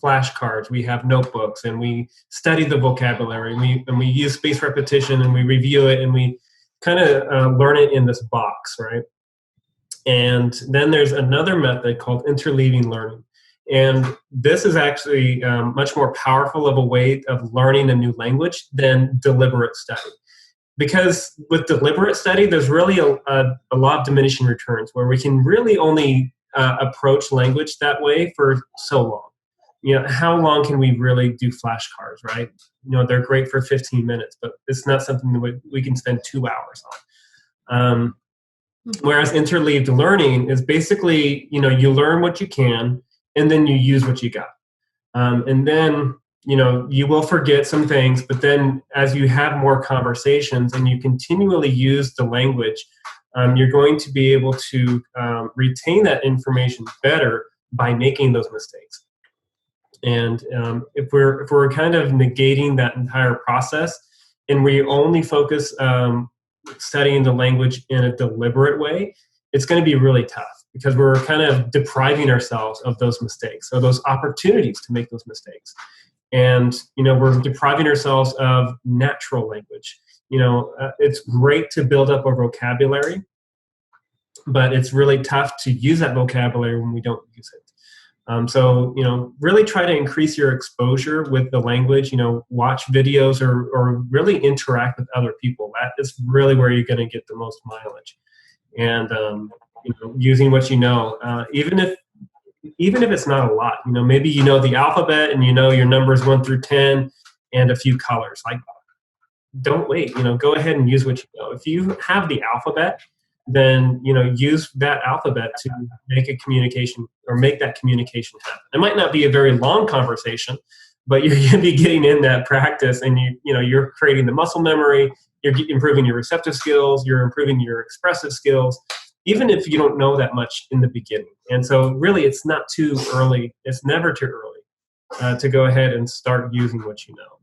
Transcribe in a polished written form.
flashcards, we have notebooks, and we study the vocabulary, and we use spaced repetition, and we review it, and we kind of learn it in this box, right? And then there's another method called interleaving learning. And this is actually much more powerful of a way of learning a new language than deliberate study. Because with deliberate study, there's really a lot of diminishing returns where we can really only approach language that way for so long. You know, how long can we really do flashcards, right? You know, they're great for 15 minutes, but it's not something that we can spend 2 hours on. Whereas interleaved learning is basically, you know, you learn what you can, and then you use what you got. And then, you know, you will forget some things, but then as you have more conversations and you continually use the language, you're going to be able to retain that information better by making those mistakes. And if we're kind of negating that entire process and we only focus studying the language in a deliberate way, it's going to be really tough because we're kind of depriving ourselves of those mistakes or those opportunities to make those mistakes. And, you know, we're depriving ourselves of natural language. You know, it's great to build up our vocabulary, but it's really tough to use that vocabulary when we don't use it. So, you know, really try to increase your exposure with the language, you know, watch videos or really interact with other people. That is really where you're going to get the most mileage. And, you know, using what you know, even if it's not a lot, you know, maybe you know the alphabet and you know your numbers 1 through 10 and a few colors. Like, don't wait, you know, go ahead and use what you know. If you have the alphabet, then, you know, use that alphabet to make a communication or make that communication happen. It might not be a very long conversation, but you're going to be getting in that practice, and you know, you're creating the muscle memory, you're improving your receptive skills, you're improving your expressive skills, even if you don't know that much in the beginning. And so really it's not too early. It's never too early to go ahead and start using what you know.